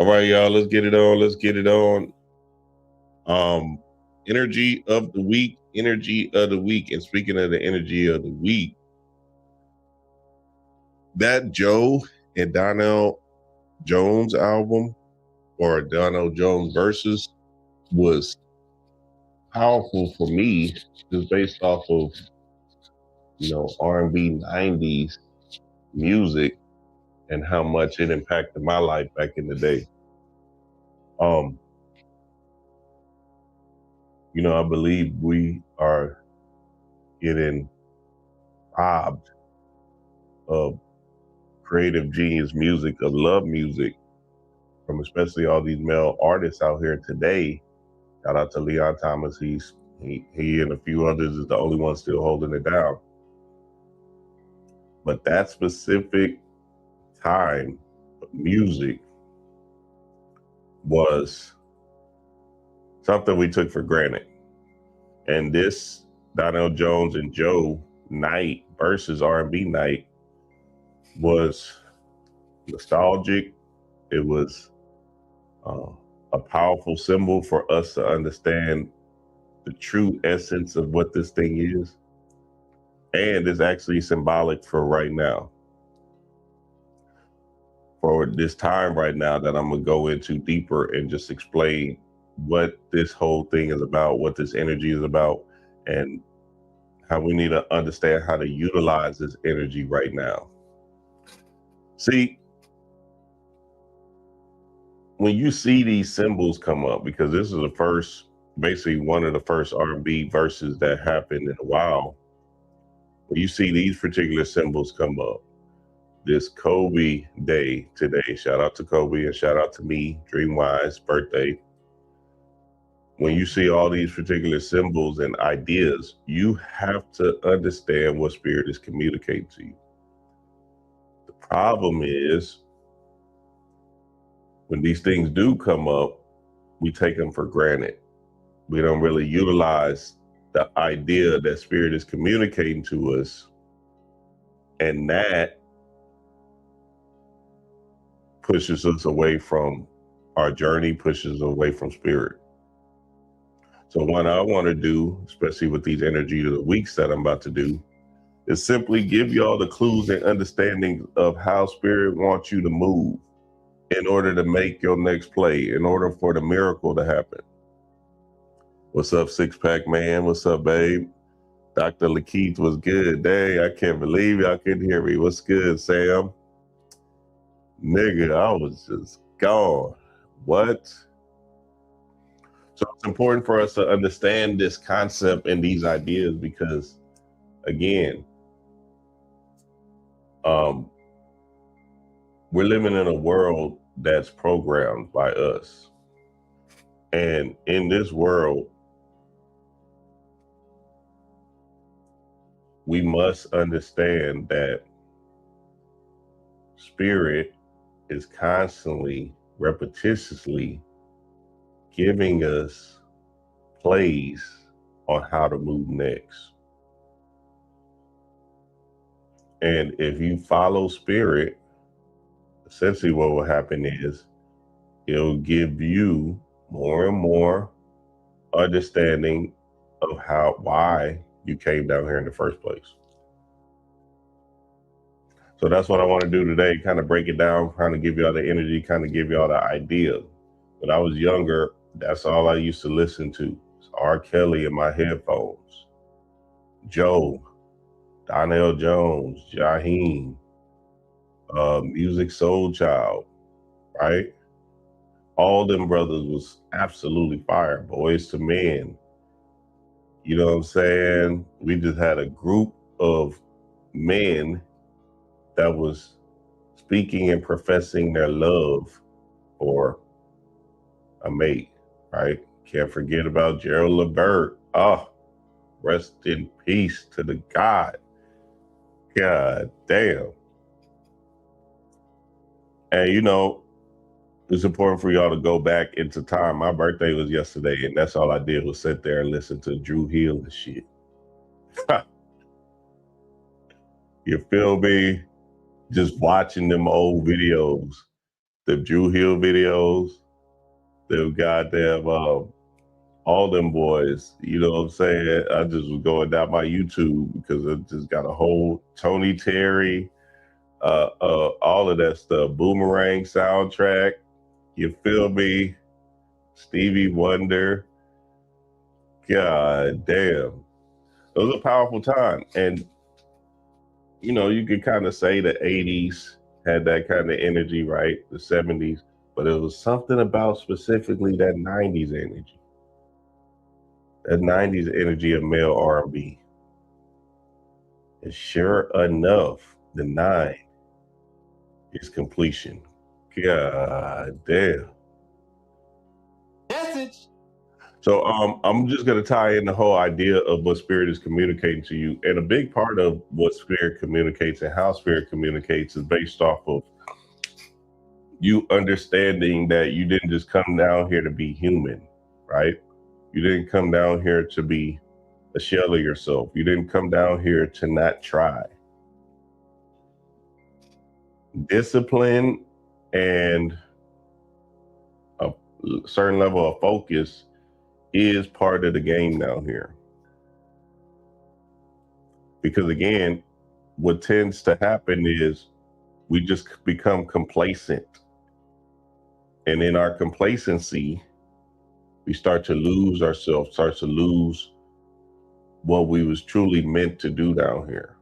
All right, y'all, let's get it on. Let's get it on. Energy of the week, energy of the week. And speaking of the energy of the week, that Jo and Donell Jones album, or Donell Jones versus, was powerful for me, just based off of, R&B 90s music and how much it impacted my life back in the day. I believe we are getting robbed of creative genius music, of love music, from especially all these male artists out here today. Shout out to Leon Thomas. He and a few others is the only one still holding it down. But that specific time of music was something we took for granted. And this Donell Jones and Jo night versus R&B night was nostalgic. It was a powerful symbol for us to understand the true essence of what this thing is. And it's actually symbolic for right now. For this time right now that I'm gonna go into deeper and just explain what this whole thing is about, what this energy is about, and how we need to understand how to utilize this energy right now. See, when you see these symbols come up, because this is basically one of the first R&B verses that happened in a while, when you see these particular symbols come up, this Kobe day today, shout out to Kobe and shout out to me, Dreamwise birthday. When you see all these particular symbols and ideas, you have to understand what spirit is communicating to you. The problem is, when these things do come up, we take them for granted. We don't really utilize the idea that spirit is communicating to us, and that pushes us away from our journey, pushes us away from spirit. So what I want to do, especially with these energy of the weeks that I'm about to do, is simply give y'all the clues and understanding of how spirit wants you to move in order to make your next play, in order for the miracle to happen. What's up, Six Pack Man? What's up, babe? Dr. Lakeith was good. Dang, I can't believe y'all couldn't hear me. What's good, Sam? Nigga, I was just gone. What? So it's important for us to understand this concept and these ideas because, again, we're living in a world that's programmed by us. And in this world, we must understand that spirit is constantly, repetitiously giving us plays on how to move next. And if you follow spirit, essentially what will happen is it'll give you more and more understanding of why you came down here in the first place. So that's what I want to do today, kind of break it down, kind of give y'all the energy, kind of give y'all the idea. When I was younger, that's all I used to listen to. It's R. Kelly in my headphones, Jo, Donell Jones, Jaheim, Music Soul Child, right? All them brothers was absolutely fire. Boys to Men. You know what I'm saying? We just had a group of men that was speaking and professing their love for a mate, right? Can't forget about Gerald Levert. Oh, rest in peace to the God. God damn. And it's important for y'all to go back into time. My birthday was yesterday, and that's all I did was sit there and listen to Dru Hill and shit. You feel me? Just watching them old videos the Drew Hill videos, them goddamn all them boys, you know what I'm saying? I just was going down my YouTube because it just got a whole Tony Terry, all of that stuff, Boomerang soundtrack, you feel me? Stevie Wonder, god damn. It was a powerful time. And, you know, you could kind of say the 80s had that kind of energy, right? The 70s, but it was something about specifically that 90s energy. That 90s energy of male R&B. And sure enough, the 9 is completion. God damn. Message. So I'm just going to tie in the whole idea of what spirit is communicating to you. And a big part of what spirit communicates and how spirit communicates is based off of you understanding that you didn't just come down here to be human, right? You didn't come down here to be a shell of yourself. You didn't come down here to not try. Discipline and a certain level of focus is part of the game down here. Because again, what tends to happen is we just become complacent. And in our complacency, we start to lose ourselves, start to lose what we was truly meant to do down here.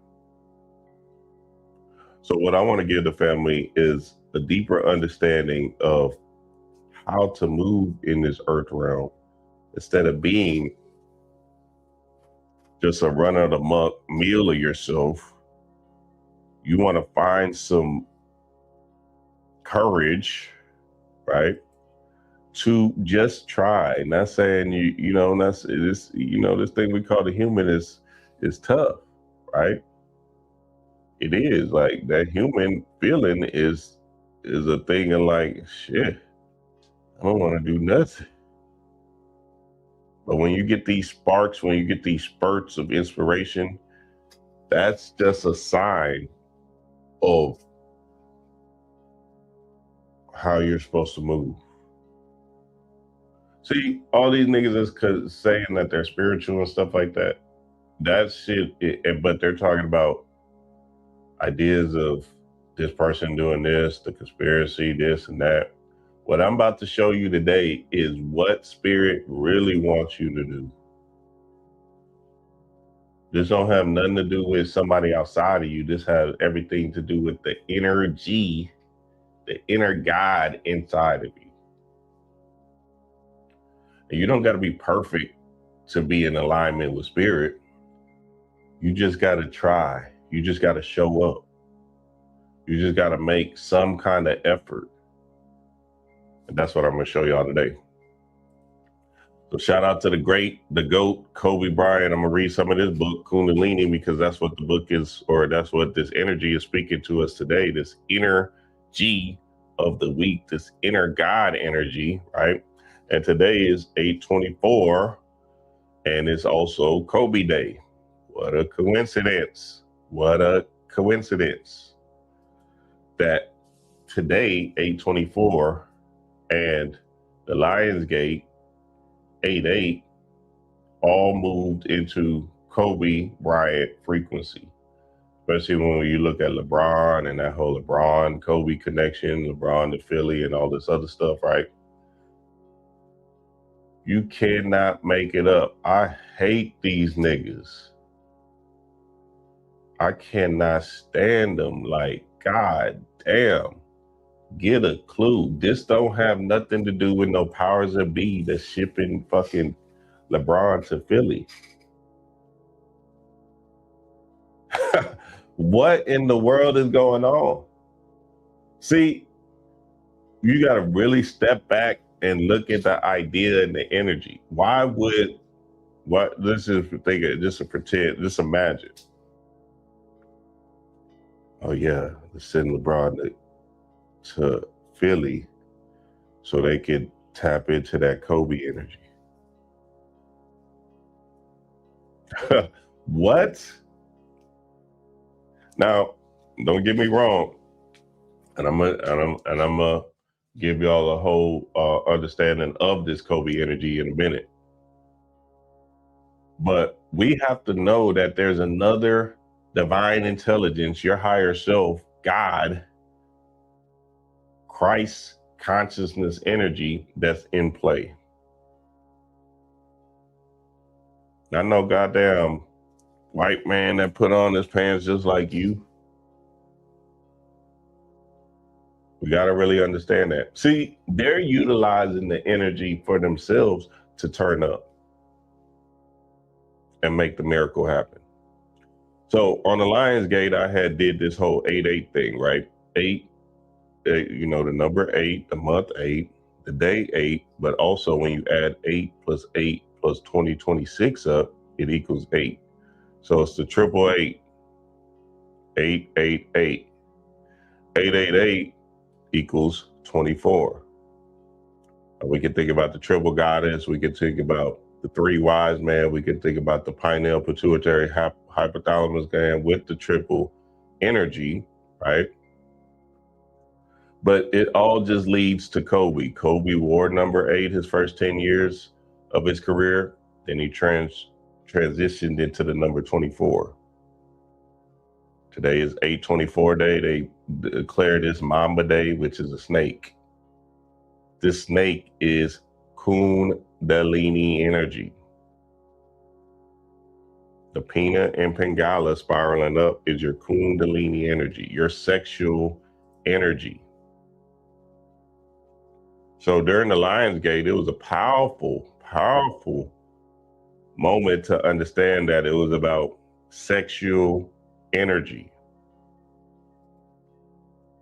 So what I want to give the family is a deeper understanding of how to move in this earth realm instead of being just a run of the muck meal of yourself. You want to find some courage, right? To just try. Not saying you know, that's this, you know, this thing we call the human is tough, right? It is like that human feeling is a thing of like, shit, I don't want to do nothing. But when you get these sparks, when you get these spurts of inspiration, that's just a sign of how you're supposed to move. See, all these niggas is saying that they're spiritual and stuff like that. That shit, but they're talking about ideas of this person doing this, the conspiracy, this and that. What I'm about to show you today is what spirit really wants you to do. This don't have nothing to do with somebody outside of you. This has everything to do with the energy, the inner God inside of you. And you don't got to be perfect to be in alignment with spirit. You just got to try. You just got to show up. You just got to make some kind of effort. And that's what I'm going to show y'all today. So shout out to the GOAT, Kobe Bryant. I'm going to read some of this book, Kundalini, because that's what the book is, or that's what this energy is speaking to us today. This inner G of the week, this inner God energy, right? And today is 8/24, and it's also Kobe Day. What a coincidence. What a coincidence that today, 8/24, and the Lionsgate 8/8 all moved into Kobe Bryant frequency. Especially when you look at LeBron and that whole LeBron Kobe connection, LeBron to Philly and all this other stuff, right? You cannot make it up. I hate these niggas. I cannot stand them. Like, god damn. Get a clue. This don't have nothing to do with no powers that be that's shipping fucking LeBron to Philly. What in the world is going on? See, you got to really step back and look at the idea and the energy. Why would, what, this is thinking, just a pretend, just imagine. Oh yeah, let's send LeBron to Philly so they could tap into that Kobe energy. What? Now, don't get me wrong, and I'm give y'all a whole understanding of this Kobe energy in a minute. But we have to know that there's another divine intelligence, your higher self, God, Christ consciousness energy that's in play. I know goddamn white man that put on his pants just like you. We got to really understand that. See, they're utilizing the energy for themselves to turn up and make the miracle happen. So on the Lions Gate, I had did this whole 8-8 thing, right? Eight, you know, the number 8, the month 8, the day 8, but also when you add 8 plus 8 plus 2026 up, it equals 8. So it's the 888, 888, 888 equals 24. We can think about the triple goddess. We can think about the 3 wise men. We can think about the pineal pituitary hypothalamus gland with the triple energy, right? But it all just leads to Kobe. Kobe wore number 8 his first 10 years of his career. Then he transitioned into the number 24. Today is 8/24 day. They declared this Mamba day, which is a snake. This snake is Kundalini energy. The Pina and Pingala spiraling up is your Kundalini energy, your sexual energy. So during the Lions Gate, it was a powerful, powerful moment to understand that it was about sexual energy.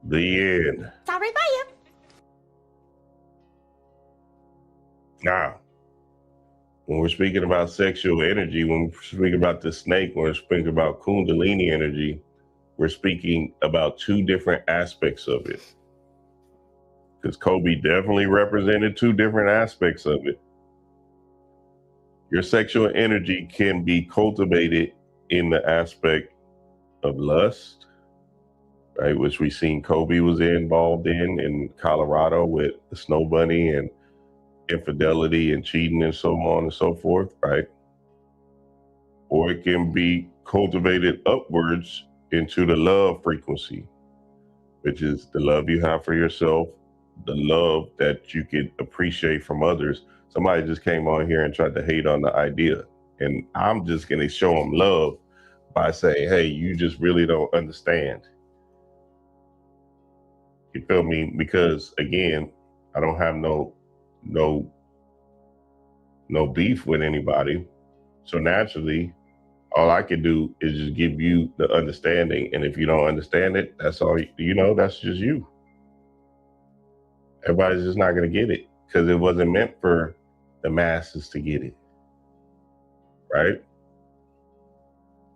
The end. Sorry for you. Now, when we're speaking about sexual energy, when we're speaking about the snake, when we're speaking about Kundalini energy, we're speaking about 2 different aspects of it. Because Kobe definitely represented 2 different aspects of it. Your sexual energy can be cultivated in the aspect of lust, right, which we've seen Kobe was involved in Colorado with the snow bunny and infidelity and cheating and so on and so forth, right? Or it can be cultivated upwards into the love frequency, which is the love you have for yourself, the love that you can appreciate from others. Somebody just came on here and tried to hate on the idea, and I'm just going to show them love by saying, hey, you just really don't understand. You feel me? Because again, I don't have no beef with anybody. So naturally, all I can do is just give you the understanding. And if you don't understand it, that's all, you know, that's just you. Everybody's just not going to get it because it wasn't meant for the masses to get it, right?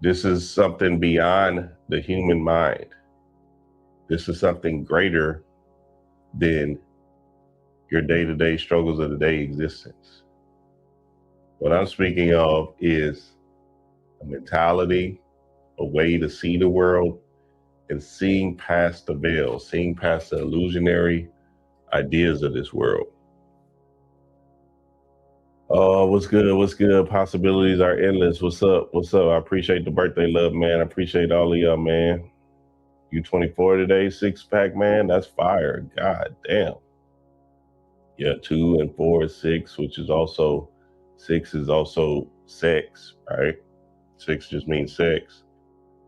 This is something beyond the human mind. This is something greater than your day-to-day struggles of the day existence. What I'm speaking of is a mentality, a way to see the world, and seeing past the veil, seeing past the illusionary ideas of this world. Oh, what's good? What's good? Possibilities are endless. What's up? What's up? I appreciate the birthday love, man. I appreciate all of y'all, man. You 24 today, 6-pack, man. That's fire. God damn. Yeah, 2 and 4 is 6, which is also 6 is also sex, right? 6 just means sex.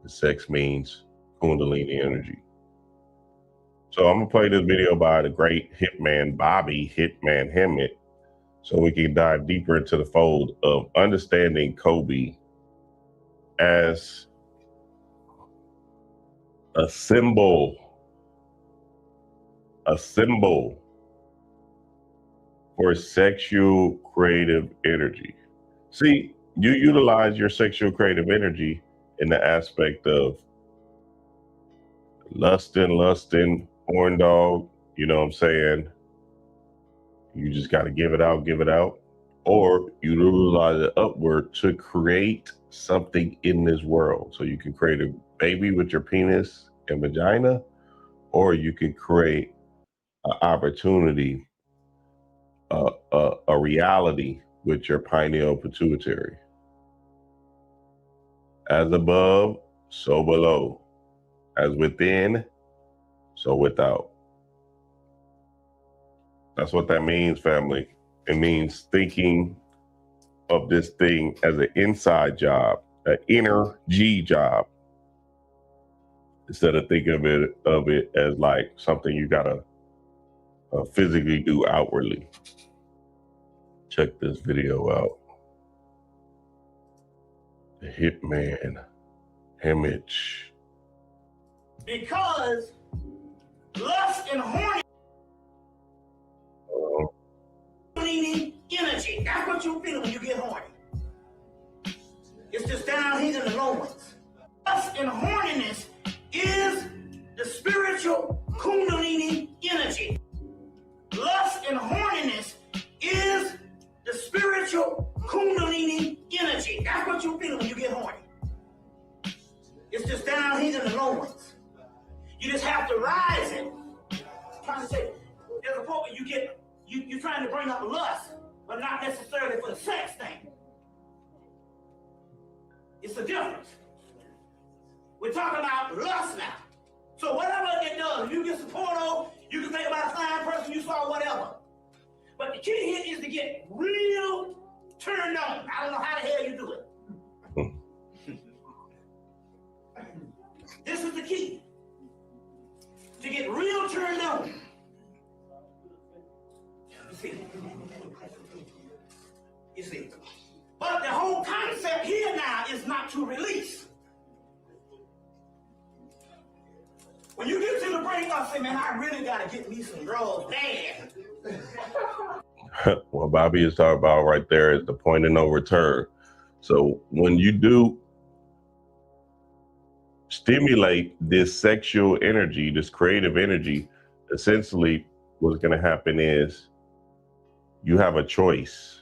The sex means Kundalini energy. So I'm gonna play this video by the great hitman Bobby Hitman Hemmett, so we can dive deeper into the fold of understanding Kobe as a symbol for sexual creative energy. See, you utilize your sexual creative energy in the aspect of lusting, horn dog, you know what I'm saying? You just got to give it out. Or you utilize it upward to create something in this world. So you can create a baby with your penis and vagina, or you can create an opportunity, a reality with your pineal pituitary. As above, so below. As within, so without. That's what that means, family. It means thinking of this thing as an inside job, an inner G job, instead of thinking of it as like something you gotta physically do outwardly. Check this video out. The Hitman image. Because lust and horny energy, that's what you feel when you get horny. It's just down here in the low ones. Lust and horniness is the spiritual Kundalini energy. Lust and horniness is the spiritual Kundalini energy. That's what you feel when you get horny. It's just down here in the low ones. You just have to rise it. I'm trying to say, there's a point where you're trying to bring up lust, but not necessarily for the sex thing. It's a difference. We're talking about lust now. So whatever it does, if you get some porno, you can think about a fine person you saw, whatever. But the key here is to get real turned on. I don't know how the hell you do it. This is the key. To get real turned on. You see. But the whole concept here now is not to release. When you get to the brink, I say, man, I really got to get me some drugs bad. What Bobby is talking about right there is the point of no return. So when you do stimulate this sexual energy, this creative energy, essentially what's going to happen is you have a choice.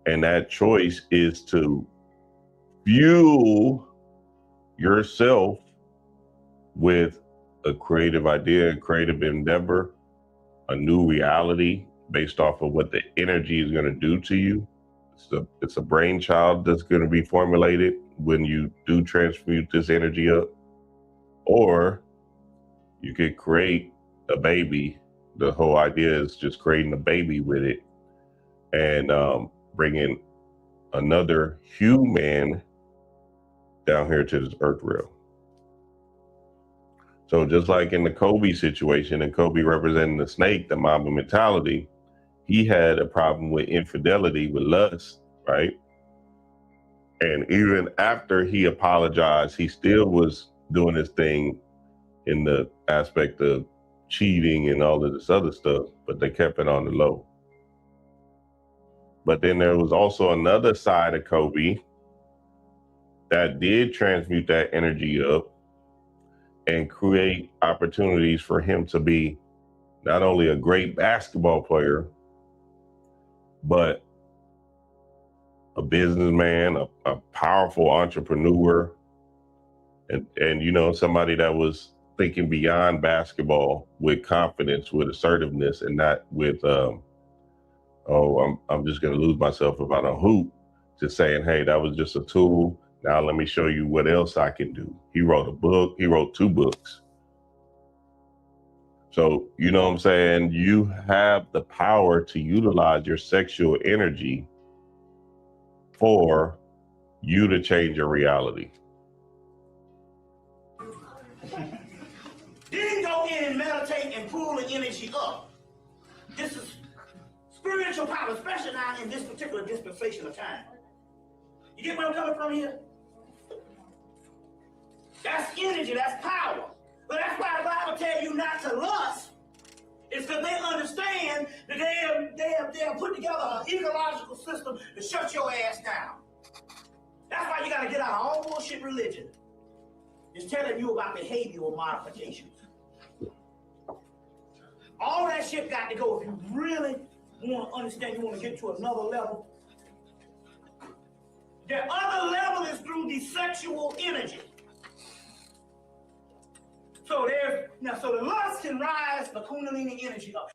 And that choice is to fuel yourself with a creative idea, a creative endeavor, a new reality based off of what the energy is going to do to you. It's a brainchild that's going to be formulated when you do transmute this energy up. Or you could create a baby. The whole idea is just creating a baby with it and bringing another human down here to this earth realm. So just like in the Kobe situation, and Kobe representing the snake, the Mamba mentality, he had a problem with infidelity, with lust, right? And even after he apologized, he still was doing his thing in the aspect of cheating and all of this other stuff, but they kept it on the low. But then there was also another side of Kobe that did transmute that energy up and create opportunities for him to be not only a great basketball player, but a businessman, a powerful entrepreneur, and you know, somebody that was thinking beyond basketball with confidence, with assertiveness, and not with I'm just gonna lose myself if I don't hoop. Just saying, hey, that was just a tool. Now let me show you what else I can do. He wrote a book. He wrote 2 books. So, you know what I'm saying? You have the power to utilize your sexual energy for you to change your reality. Then go in and meditate and pull the energy up. This is spiritual power, especially now in this particular dispensation of time. You get where I'm coming from here? That's energy, that's power. But that's why the Bible tells you not to lust. It's because they understand that they have put together an ecological system to shut your ass down. That's why you got to get out of all bullshit religion. It's telling you about behavioral modifications. All that shit got to go if you really want to understand, you want to get to another level. The other level is through the sexual energy. So so the lust can rise the Kundalini energy up.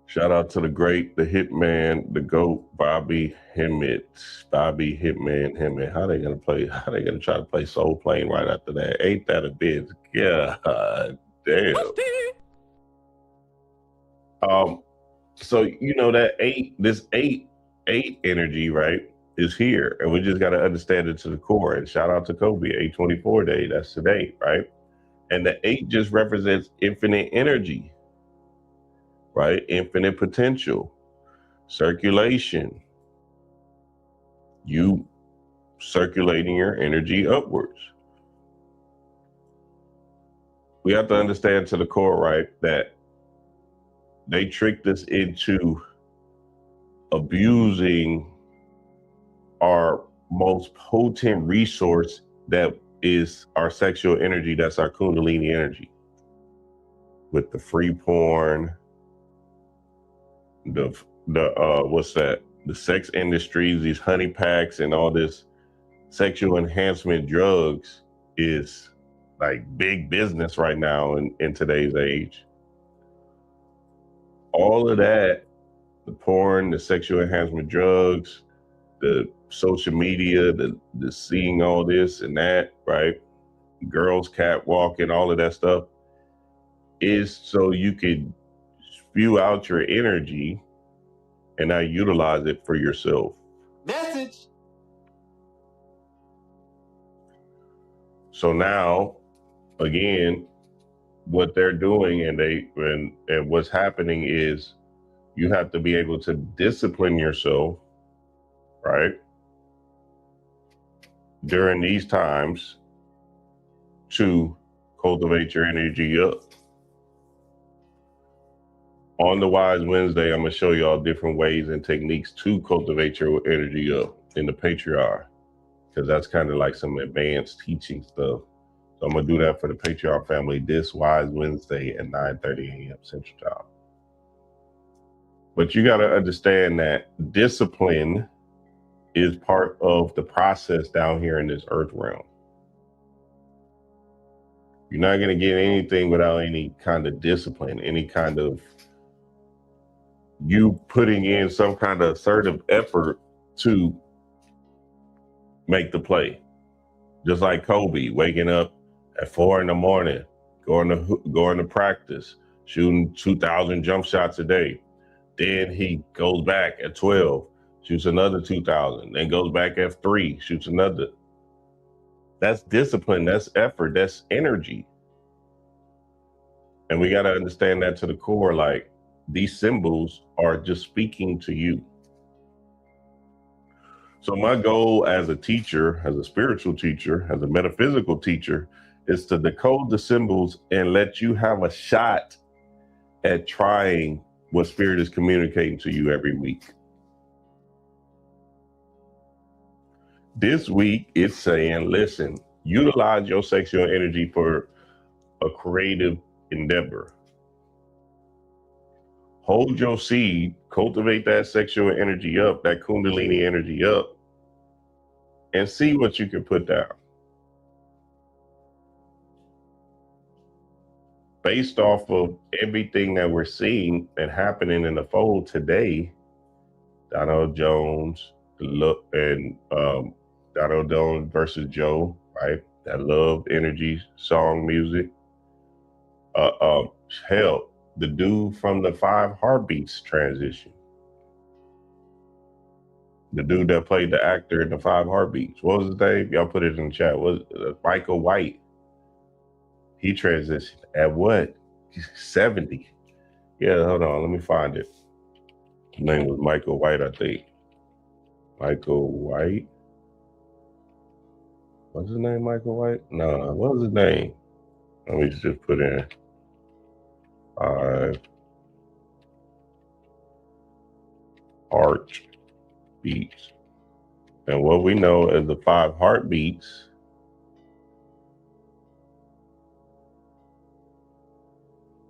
Shout out to the great, the hitman, the GOAT, Bobby Hemmett. Bobby Hitman Hemmett. How they gonna try to play Soul Plane right after that? Ain't that a bitch? God damn. So you know that this eight energy, right, is here. And we just gotta understand it to the core. And shout out to Kobe, 824 day. That's today, right? And the 8 just represents infinite energy. Right? Infinite potential, circulation, you circulating your energy upwards. We have to understand to the core, right, that they tricked us into abusing our most potent resource that is our sexual energy, that's our Kundalini energy. With the free porn, the what's that? The sex industries, these honey packs and all this sexual enhancement drugs is like big business right now in today's age. All of that, the porn, the sexual enhancement drugs, the social media, the seeing all this and that, right? Girls catwalking, all of that stuff is so you could spew out your energy and not utilize it for yourself. Message. So now, again, what they're doing and what's happening is you have to be able to discipline yourself, right, during these times to cultivate your energy up. On the Wise Wednesday, I'm going to show you all different ways and techniques to cultivate your energy up in the Patreon, because that's kind of like some advanced teaching stuff. So I'm going to do that for the Patreon family this Wise Wednesday at 9:30 a.m. Central Time. But you got to understand that discipline is part of the process down here in this earth realm. You're not going to get anything without any kind of discipline, any kind of you putting in some kind of assertive effort to make the play. Just like Kobe waking up at 4 a.m, going to practice, shooting 2,000 jump shots a day. Then he goes back at 12, shoots another 2,000, then goes back at 3, shoots another. That's discipline, that's effort, that's energy. And we got to understand that to the core, like these symbols are just speaking to you. So my goal as a teacher, as a spiritual teacher, as a metaphysical teacher, is to decode the symbols and let you have a shot at trying what spirit is communicating to you every week. This week, it's saying, listen, utilize your sexual energy for a creative endeavor. Hold your seed, cultivate that sexual energy up, that Kundalini energy up, and see what you can put down. Based off of everything that we're seeing and happening in the fold today, Donell Jones and Donell Jones versus Joe, right? That love energy song music. Hell, the dude from the 5 Heartbeats transition. The dude that played the actor in the 5 Heartbeats. What was his name? Y'all put it in the chat. Was Michael White? He transitioned at what? 70. Yeah, hold on. Let me find it. His name was Michael White, I think. Michael White. What's his name, Michael White? No, what was his name? Let me just put in 5 Heartbeats. And what we know as the 5 Heartbeats,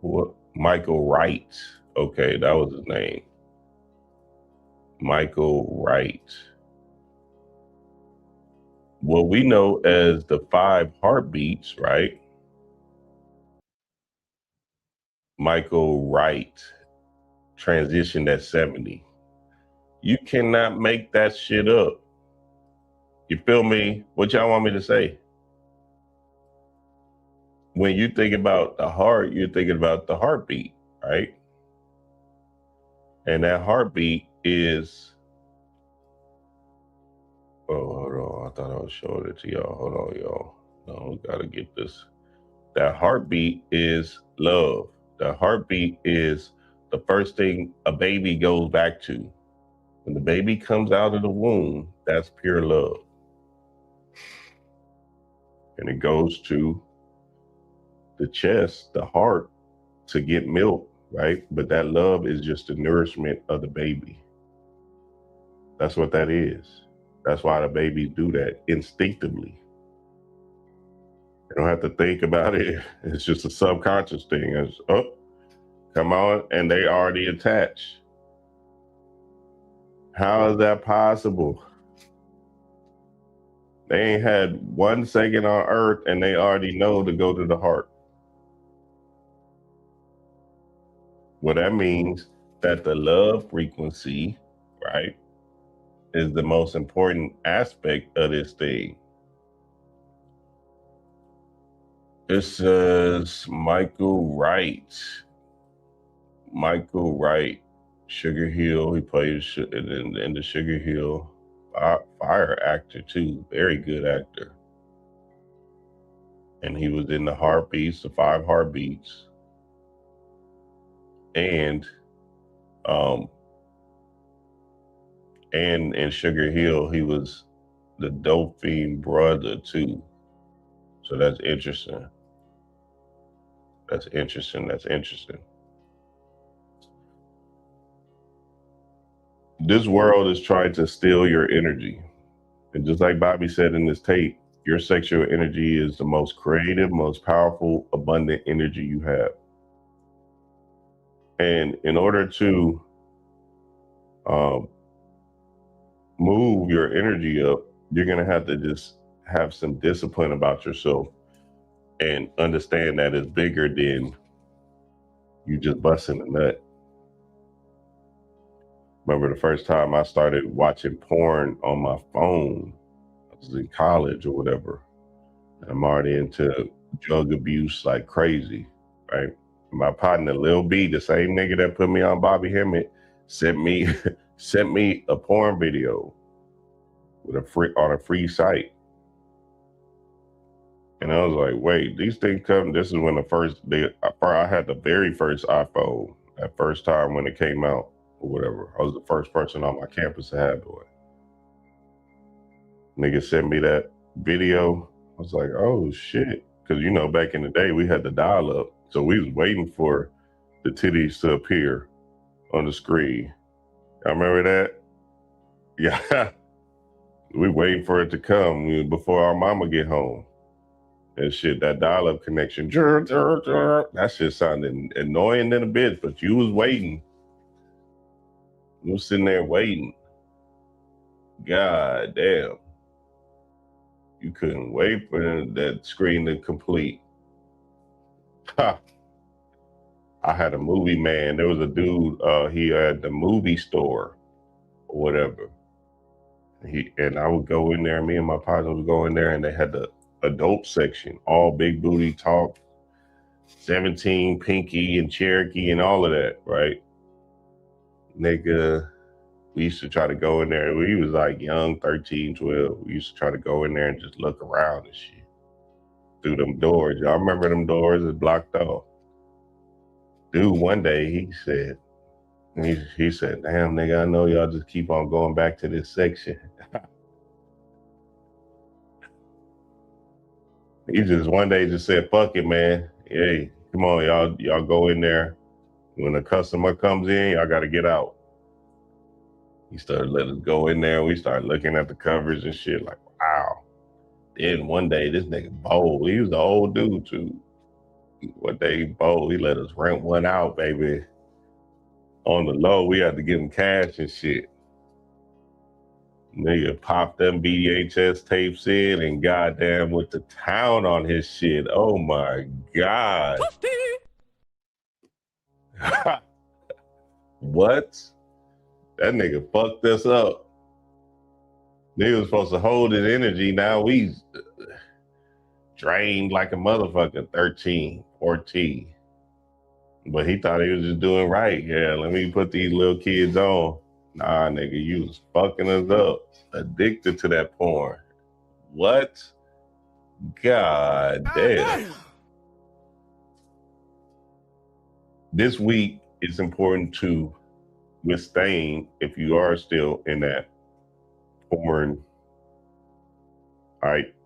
what Michael Wright. Okay, that was his name. Michael Wright. what we know as the 5 heartbeats, right? Michael Wright transitioned at 70. You cannot make that shit up. You feel me? What y'all want me to say? When you think about the heart, you're thinking about the heartbeat, right? And that heartbeat is, oh, hold on. I thought I was showing it to y'all. Hold on, y'all. No, we gotta get this. That heartbeat is love. The heartbeat is the first thing a baby goes back to. When the baby comes out of the womb, that's pure love. And it goes to the chest, the heart, to get milk, right? But that love is just the nourishment of the baby. That's what that is. That's why the babies do that instinctively. You don't have to think about it. It's just a subconscious thing. It's, oh, come on, and they already attached. How is that possible? They ain't had 1 second on earth and they already know to go to the heart. Well, that means that the love frequency, right, is the most important aspect of this thing. It says Michael Wright. Michael Wright, Sugar Hill. He played in the Sugar Hill. Fire actor too, very good actor. And he was in the Heartbeats, the 5 Heartbeats, and in Sugar Hill he was the Dolphin brother too. So that's interesting. That's interesting. That's interesting. This world is trying to steal your energy. And just like Bobby said in this tape, your sexual energy is the most creative, most powerful, abundant energy you have. And in order to move your energy up, you're going to have to just have some discipline about yourself and understand that it's bigger than you just busting a nut. Remember the first time I started watching porn on my phone, I was in college or whatever. I'm already into drug abuse like crazy, right? My partner Lil B, the same nigga that put me on Bobby Hemmett, sent me sent me a porn video with on a free site. And I was like, wait, these things come. This is when I had the very first iPhone, that first time when it came out or whatever. I was the first person on my campus to have it. Nigga sent me that video. I was like, oh shit. Because, you know, back in the day, we had the dial up. So we was waiting for the titties to appear on the screen. I remember that? Yeah. We waiting for it to come before our mama get home. And shit, that dial-up connection, that shit sounded annoying in a bit, but you was waiting. You was sitting there waiting. God damn. You couldn't wait for that screen to complete. Ha. I had a movie man. There was a dude, he had the movie store or whatever. And I would go in there, me and my partner would go in there, and they had the adult section, all big booty talk, 17, Pinky and Cherokee and all of that, right? Nigga, we used to try to go in there. We was like young, 13, 12. We used to try to go in there and just look around and shit. Through them doors. Y'all remember them doors is blocked off? Dude, one day he said, damn nigga, I know y'all just keep on going back to this section. He just one day just said, fuck it, man. Hey, come on, y'all go in there. When a customer comes in, y'all gotta get out. He started letting us go in there. We started looking at the covers and shit like, wow. Then one day, this nigga bold. He was an old dude too. One day he bold. He let us rent one out, baby. On the low, we had to give him cash and shit. Nigga popped them VHS tapes in and goddamn went to town on his shit. Oh my God. What? That nigga fucked us up. Nigga was supposed to hold his energy. Now we drained like a motherfucker, 13, 14. But he thought he was just doing right. Yeah, let me put these little kids on. Nah, nigga, you was fucking us up. Addicted to that porn. What? God damn. This week, it's important to withstand if you are still in that porn,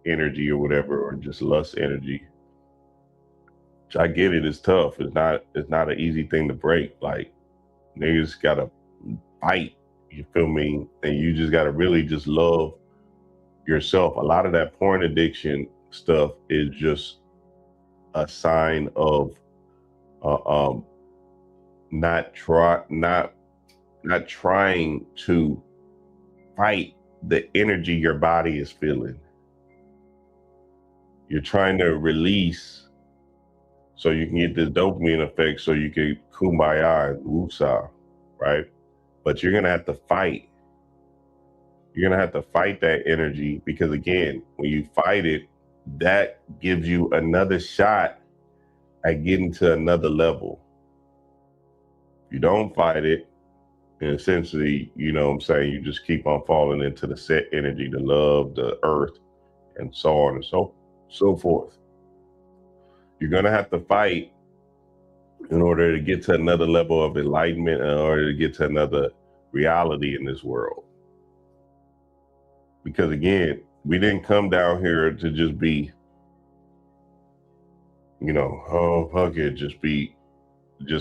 energy or whatever, or just lust energy. I get it, it's tough. It's not an easy thing to break. Like, niggas gotta fight, you feel me? And you just gotta really just love yourself. A lot of that porn addiction stuff is just a sign of not trying to fight the energy your body is feeling. You're trying to release so you can get this dopamine effect, so you can kumbaya and woosah, right? But you're gonna have to fight. You're gonna have to fight that energy, because again, when you fight it, that gives you another shot at getting to another level. If you don't fight it, and essentially, you know what I'm saying, you just keep on falling into the set energy, the love, the earth, and so on and so forth. You're gonna have to fight in order to get to another level of enlightenment, in order to get to another reality in this world. Because again, we didn't come down here to just be, you know, oh, fuck it, just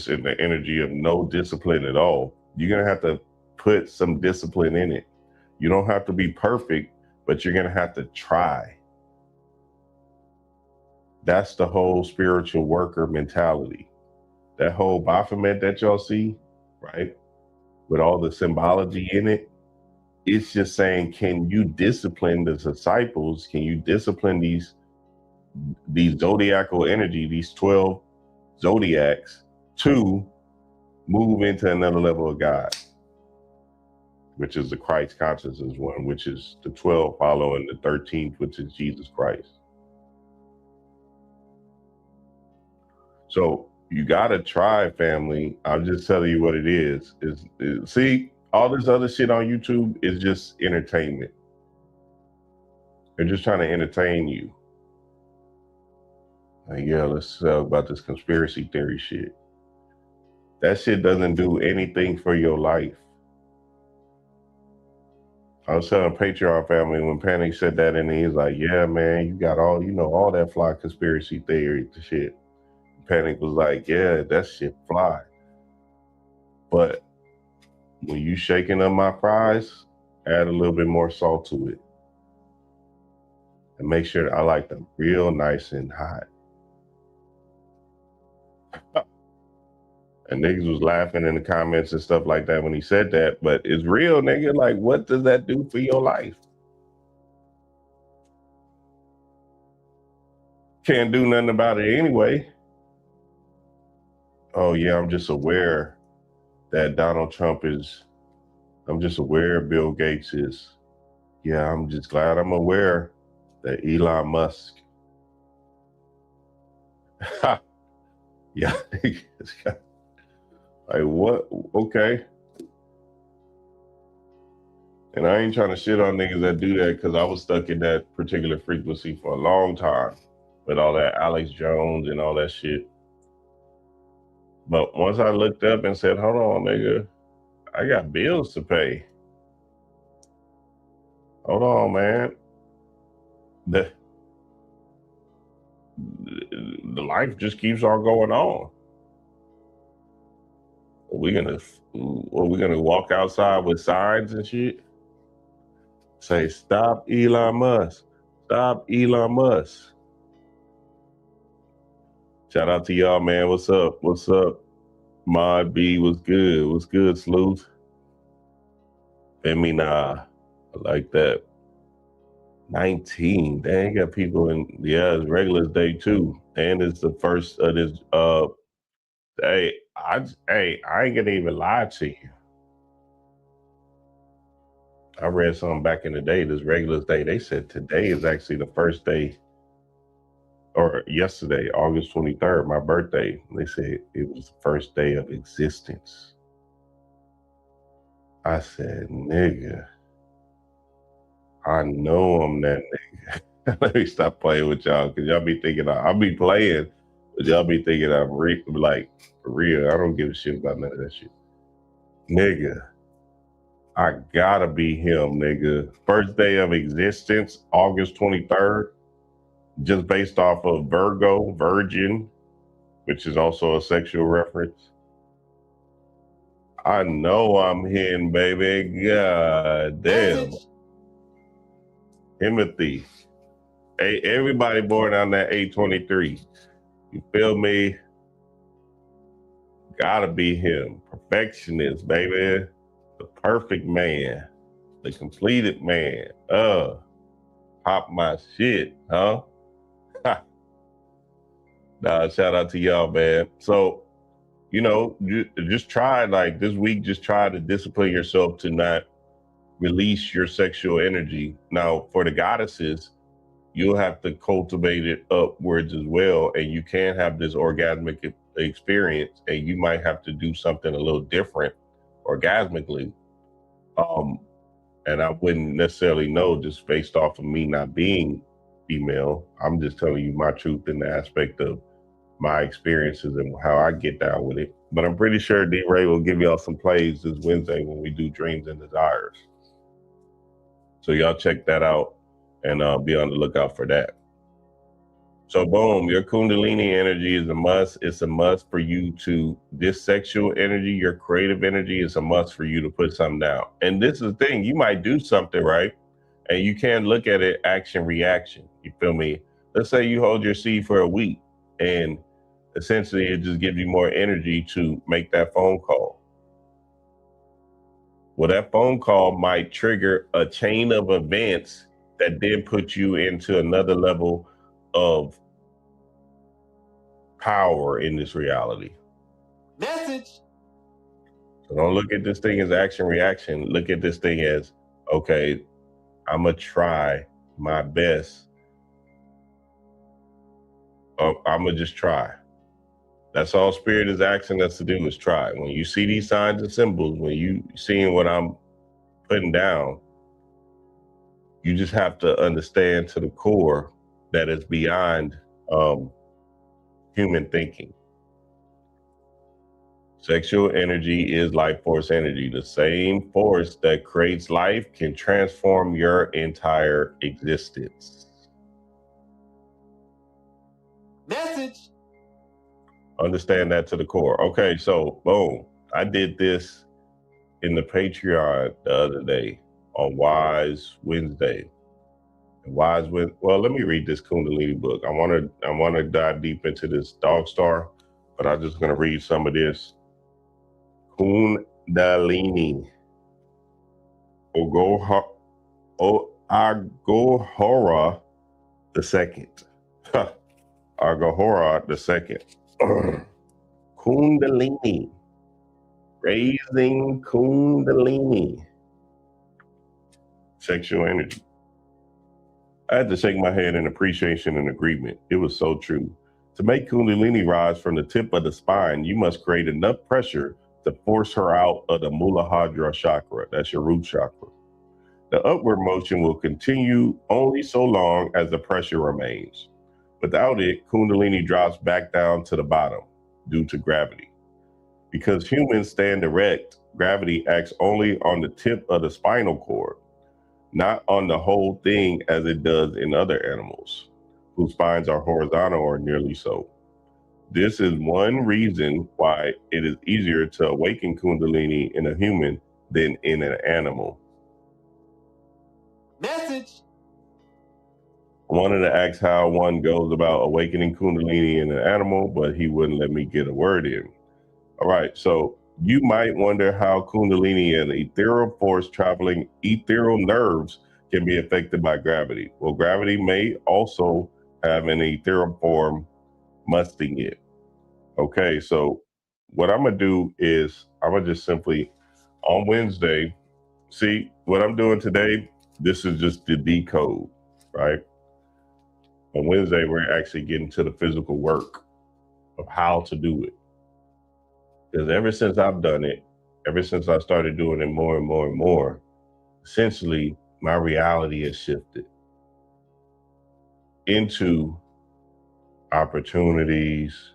in the energy of no discipline at all. You're gonna have to put some discipline in it. You don't have to be perfect, but you're gonna have to try. That's the whole spiritual worker mentality. That whole Baphomet that y'all see, right? With all the symbology in it, it's just saying, can you discipline the disciples? Can you discipline these zodiacal energy, these 12 zodiacs, to move into another level of God, which is the Christ consciousness one, which is the 12 following the 13th, which is Jesus Christ. So you gotta try, family. I'm just telling you what it is. See, all this other shit on YouTube is just entertainment. They're just trying to entertain you. Like, yeah, let's talk about this conspiracy theory shit. That shit doesn't do anything for your life. I was telling Patreon family when Panic said that, and he's like, yeah, man, you got all, you know, all that fly conspiracy theory shit. Panic was like, yeah, that shit fly. But when you shaking up my fries, add a little bit more salt to it. And make sure I like them real nice and hot. And niggas was laughing in the comments and stuff like that when he said that, but it's real, nigga. Like, what does that do for your life? Can't do nothing about it anyway. Oh yeah, I'm just aware that Donald Trump is, I'm just aware Bill Gates is. Yeah, I'm just glad I'm aware that Elon Musk. Yeah, like what? Okay. And I ain't trying to shit on niggas that do that, because I was stuck in that particular frequency for a long time with all that Alex Jones and all that shit. But once I looked up and said, hold on, nigga, I got bills to pay. Hold on, man. The life just keeps on going on. Are we gonna walk outside with signs and shit? Say, stop Elon Musk. Stop Elon Musk. Shout out to y'all, man. What's up? What's up? Mod B, what's good? What's good, Sleuth? Femina. I like that. 19. Dang, got people in. Yeah, it's Regulus Day too, and it's the first of this. Hey, I ain't gonna even lie to you. I read something back in the day. This Regulus Day, they said today is actually the first day, or yesterday, August 23rd, my birthday. They said it was the first day of existence. I said, nigga, I know I'm that nigga. Let me stop playing with y'all, because y'all be thinking I'll be playing, but y'all be thinking I'm like, for real. I don't give a shit about none of that shit. Nigga, I gotta be him, nigga. First day of existence, August 23rd, just based off of Virgo, Virgin, which is also a sexual reference. I know I'm him, baby. God damn. Timothy. Hey, everybody born on that 823. You feel me? Gotta be him. Perfectionist, baby. The perfect man. The completed man. Pop my shit, huh? Nah, shout out to y'all, man. So, you know, just try, like this week, just try to discipline yourself to not release your sexual energy. Now, for the goddesses, you'll have to cultivate it upwards as well. And you can have this orgasmic experience, and you might have to do something a little different orgasmically. And I wouldn't necessarily know just based off of me not being female. I'm just telling you my truth in the aspect of my experiences and how I get down with it. But I'm pretty sure D-Ray will give y'all some plays this Wednesday when we do Dreams and Desires. So y'all check that out and be on the lookout for that. So boom, your Kundalini energy is a must. It's a must for you to, this sexual energy, your creative energy is a must for you to put something down. And this is the thing, you might do something, right? And you can look at it action reaction. You feel me? Let's say you hold your seed for a week and essentially it just gives you more energy to make that phone call. Well, that phone call might trigger a chain of events that then put you into another level of power in this reality. Message. So don't look at this thing as action reaction. Look at this thing as, okay, I'm gonna try my best. I'm gonna just try. That's all spirit is asking us to do, is try. When you see these signs and symbols, when you seeing what I'm putting down, you just have to understand to the core that it's beyond human thinking. Sexual energy is life force energy. The same force that creates life can transform your entire existence. Message. Understand that to the core. Okay, so boom. I did this in the Patreon the other day on Wise Wednesday. Well, let me read this Kundalini book. I want to dive deep into this Dog Star, but I'm just going to read some of this. Kundalini. Aghora the second. Aghora the second. Kundalini. Raising Kundalini. Sexual energy. I had to shake my head in appreciation and agreement. It was so true. To make Kundalini rise from the tip of the spine, you must create enough pressure to force her out of the Muladhara chakra. That's your root chakra. The upward motion will continue only so long as the pressure remains. Without it, Kundalini drops back down to the bottom due to gravity. Because humans stand erect, gravity acts only on the tip of the spinal cord, not on the whole thing as it does in other animals, whose spines are horizontal or nearly so. This is one reason why it is easier to awaken Kundalini in a human than in an animal. Message. I wanted to ask how one goes about awakening Kundalini in an animal, but he wouldn't let me get a word in. All right, so You might wonder how Kundalini and ethereal force traveling ethereal nerves can be affected by gravity. Well, gravity may also have an ethereal form musting it. Okay, so what I'm gonna do is I'm gonna just simply on Wednesday, see what I'm doing today. This is just the decode, right? On Wednesday, we're actually getting to the physical work of how to do it. Because ever since I've done it, ever since I started doing it more and more and more, essentially my reality has shifted into opportunities,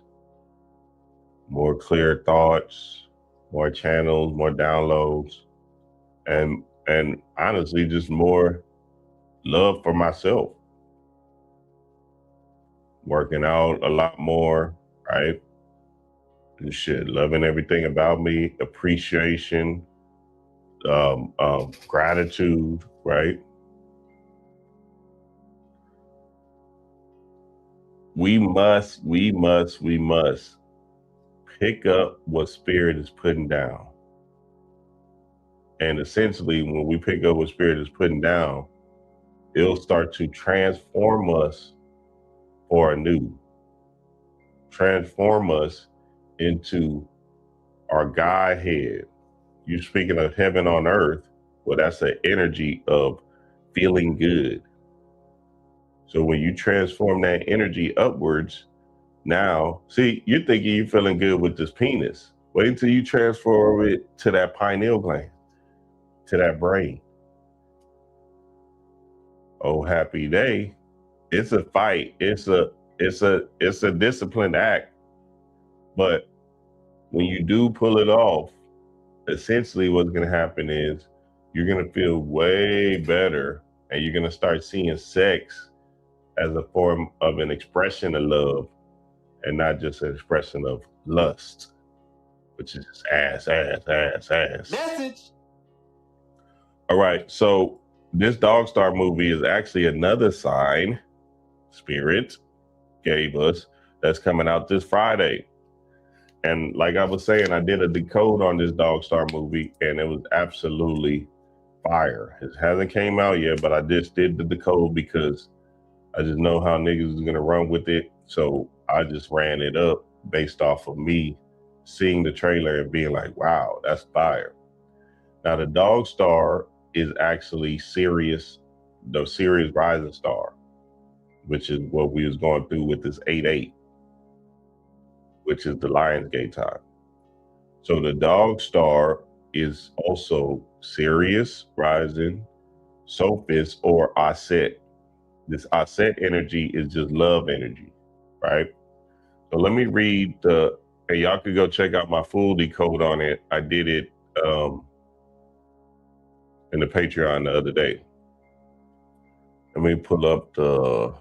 more clear thoughts, more channels, more downloads, and honestly just more love for myself. Working out a lot more, right? And shit, loving everything about me, appreciation, gratitude, right? We must pick up what spirit is putting down. And essentially, when we pick up what spirit is putting down, it'll start to transform us for anew, transform us into our Godhead. You're speaking of heaven on earth. Well, that's an energy of feeling good. So when you transform that energy upwards, now, see, you're thinking you're feeling good with this penis. Wait until you transform it to that pineal gland, to that brain. Oh, happy day. It's a fight. It's a disciplined act. But when you do pull it off, essentially what's going to happen is you're going to feel way better, and you're going to start seeing sex as a form of an expression of love and not just an expression of lust, which is ass. Message. All right, so this Dog Star movie is actually another sign Spirit gave us that's coming out this Friday. And like I was saying, I did a decode on this Dog Star movie, and it was absolutely fire. It hasn't came out yet, but I just did the decode because I just know how niggas is gonna run with it. So I just ran it up based off of me seeing the trailer and being like, wow, that's fire. Now the Dog Star is actually Sirius, the Sirius rising star, which is what we was going through with this 8-8, which is the Lionsgate time. So the Dog Star is also Sirius rising, Sophis, or Aset. This Aset energy is just love energy, right? So let me read and y'all could go check out my full decode on it. I did it in the Patreon the other day. Let me pull up the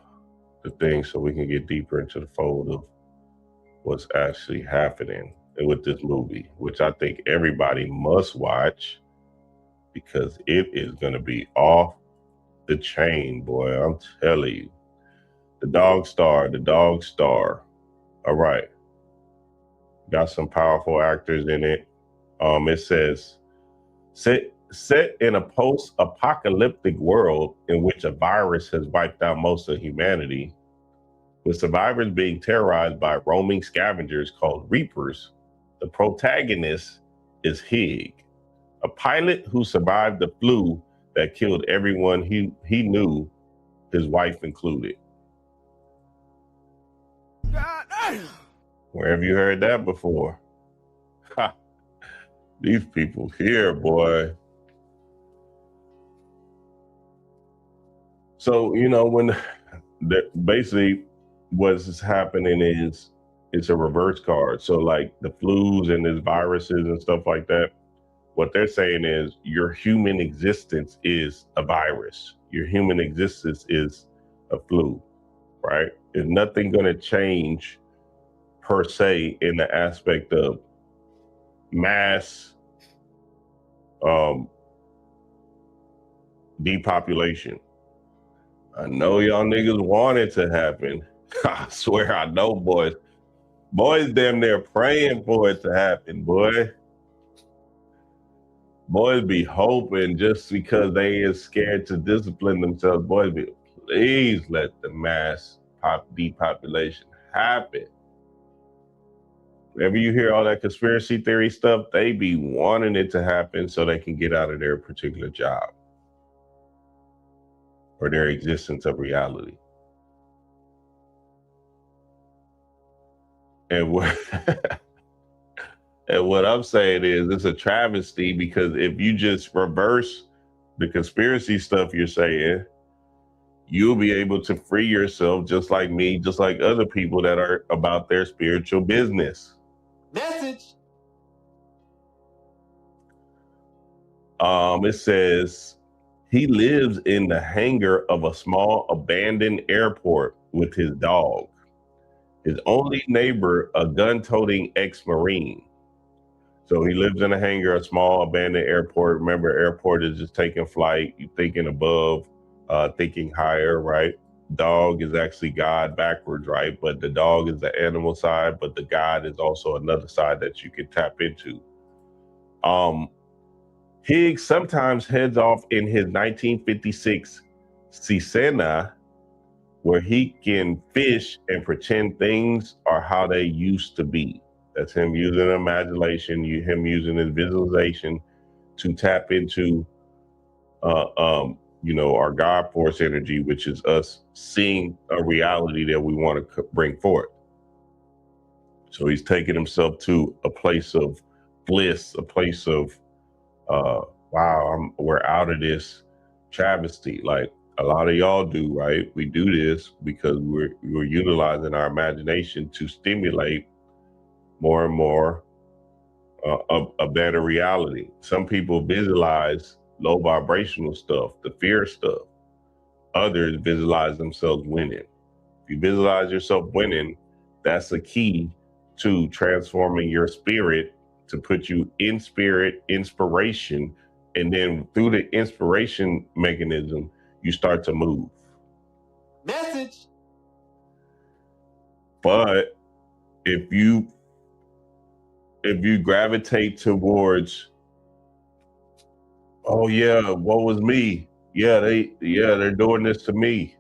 thing so we can get deeper into the fold of what's actually happening with this movie, which I think everybody must watch because it is going to be off the chain, boy. I'm telling you. The Dog Star. All right. Got some powerful actors in it. It says, set in a post-apocalyptic world in which a virus has wiped out most of humanity, with survivors being terrorized by roaming scavengers called Reapers, the protagonist is Hig, a pilot who survived the flu that killed everyone he knew, his wife included. God damn. Where have you heard that before? Ha. These people here, boy. So, when basically what's happening is it's a reverse card. So like the flus and these viruses and stuff like that, what they're saying is your human existence is a virus. Your human existence is a flu, right? There's nothing going to change per se in the aspect of mass depopulation. I know y'all niggas want it to happen. I swear I know, boys. Boys damn near praying for it to happen, boy. Boys be hoping just because they is scared to discipline themselves. Boys be, please let the mass depopulation happen. Whenever you hear all that conspiracy theory stuff, they be wanting it to happen so they can get out of their particular job or their existence of reality. And what, and what I'm saying is it's a travesty, because if you just reverse the conspiracy stuff you're saying, you'll be able to free yourself just like me, just like other people that are about their spiritual business. Message. It says he lives in the hangar of a small abandoned airport with his dog. His only neighbor, a gun-toting ex-Marine. So he lives in a hangar, a small abandoned airport. Remember, airport is just taking flight. You're thinking above, thinking higher, right? Dog is actually God backwards, right? But the dog is the animal side, but the God is also another side that you can tap into. Higgs sometimes heads off in his 1956 Cessna, where he can fish and pretend things are how they used to be. That's him using imagination, him using his visualization to tap into, our God force energy, which is us seeing a reality that we want to bring forth. So he's taking himself to a place of bliss, a place of, wow, we're out of this travesty. Like a lot of y'all do, right? We do this because we're utilizing our imagination to stimulate more and more a better reality. Some people visualize low vibrational stuff, the fear stuff. Others visualize themselves winning. If you visualize yourself winning, that's a key to transforming your spirit to put you in spirit inspiration. And then through the inspiration mechanism, you start to move. Message. But if you gravitate towards, oh yeah, what was me? Yeah, they're doing this to me.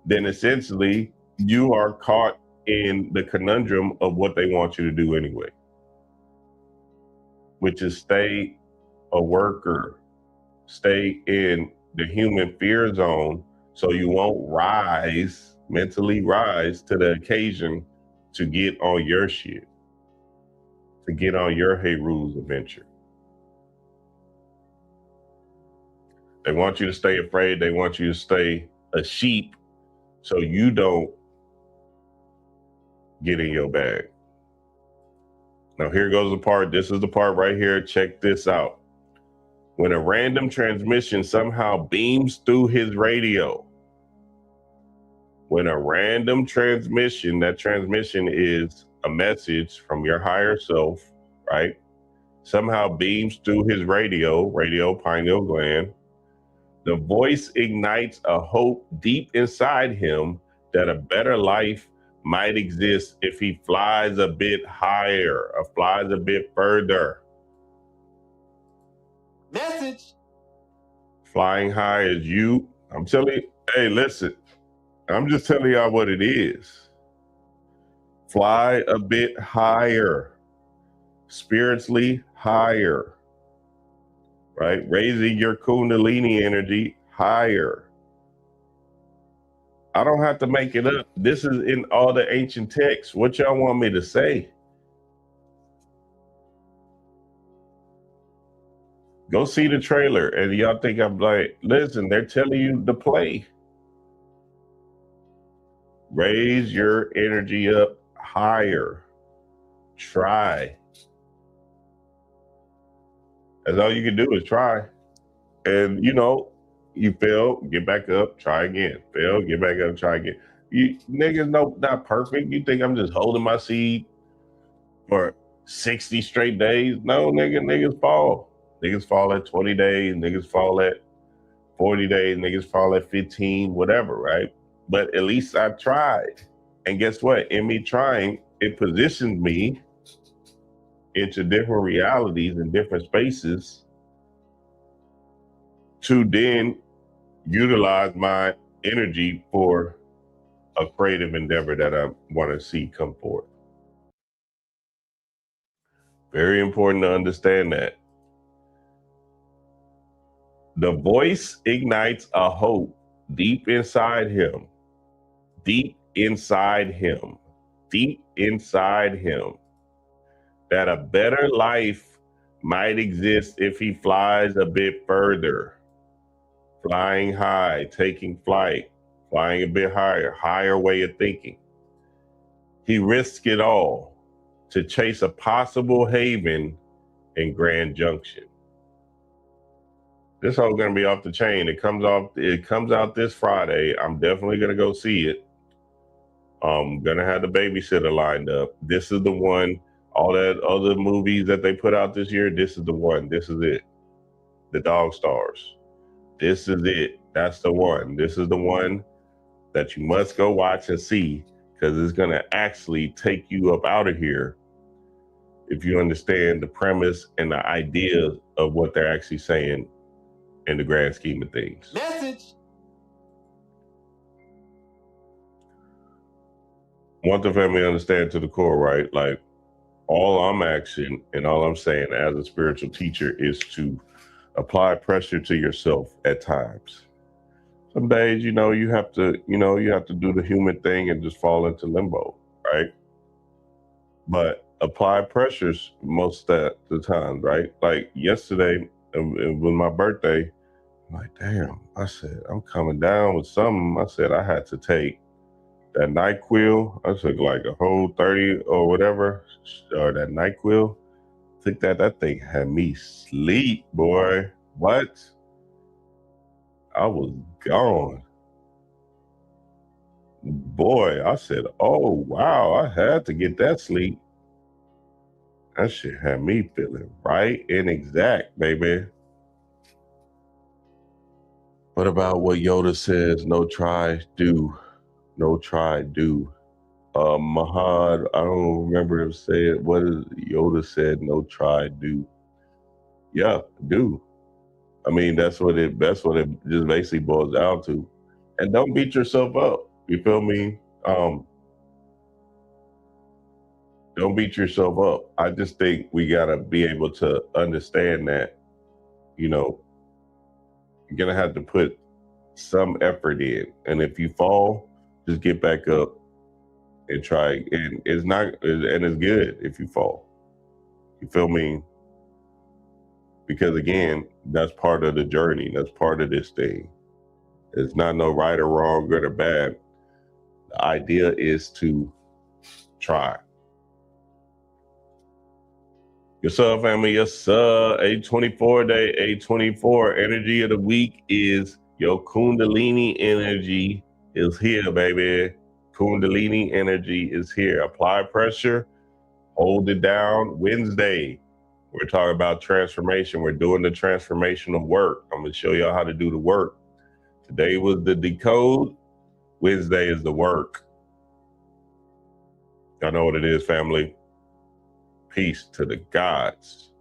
Then essentially you are caught in the conundrum of what they want you to do anyway, which is stay a worker, stay in the human fear zone so you won't mentally rise to the occasion to get on your shit, to get on your Hey Rules adventure. They want you to stay afraid. They want you to stay a sheep so you don't get in your bag. Now here goes the part. This is the part right here. Check this out. When a random transmission somehow beams through his radio, when a random transmission, that transmission is a message from your higher self, right? Somehow beams through his radio pineal gland, the voice ignites a hope deep inside him that a better life might exist if he flies a bit higher or flies a bit further. Message. Flying high is you. I'm telling you, hey, listen, I'm just telling y'all what it is. Fly a bit higher, spiritually higher, right? Raising your Kundalini energy higher. I don't have to make it up. This is in all the ancient texts. What y'all want me to say? Go see the trailer and y'all think I'm like, listen, they're telling you to play. Raise your energy up higher. Try. That's all you can do is try. And you fail, get back up, try again. Fail, get back up, try again. You niggas not perfect. You think I'm just holding my seed for 60 straight days? No, niggas fall. Niggas fall at 20 days, niggas fall at 40 days, niggas fall at 15, whatever, right? But at least I tried. And guess what? In me trying, it positioned me into different realities and different spaces to then utilize my energy for a creative endeavor that I want to see come forth. Very important to understand that. The voice ignites a hope deep inside him, deep inside him, deep inside him, that a better life might exist if he flies a bit further. Flying high, taking flight, flying a bit higher, higher way of thinking. He risks it all to chase a possible haven in Grand Junction. This whole gonna be off the chain. It comes out this Friday. I'm definitely gonna go see it. I'm gonna have the babysitter lined up. This is the one. All that other movies that they put out this year, this is the one. This is it. The Dog Stars. This is it. That's the one. This is the one that you must go watch and see, because it's going to actually take you up out of here if you understand the premise and the idea of what they're actually saying in the grand scheme of things. Message. Want the family to understand to the core, right? Like, all I'm asking and all I'm saying as a spiritual teacher is to apply pressure to yourself at times. Some days, you have to do the human thing and just fall into limbo, right? But apply pressures most of the time, right? Like yesterday, it was my birthday. I'm like, damn, I said, I'm coming down with something. I said I had to take that NyQuil. I took like a whole 30 or whatever, or that NyQuil. Took that thing had me sleep, boy. What? I was gone. Boy, I said, oh, wow, I had to get that sleep. That shit had me feeling right and exact, baby. What about what Yoda says? No try, do. No try, do. Mahad, I don't remember him saying, what is Yoda said, no try, do. Yeah, do. I mean, that's what it just basically boils down to. And don't beat yourself up. You feel me? Don't beat yourself up. I just think we gotta be able to understand that, you're gonna have to put some effort in. And if you fall, just get back up and try. And it's good if you fall. You feel me? Because again, that's part of the journey. That's part of this thing. It's not no right or wrong, good or bad. The idea is to try. Yes, sir, family. Yes, sir. 824 day, 824 energy of the week is your Kundalini energy is here, baby. Kundalini energy is here. Apply pressure, hold it down. Wednesday, we're talking about transformation. We're doing the transformational work. I'm going to show y'all how to do the work. Today was the decode. Wednesday is the work. Y'all know what it is, family. Peace to the gods.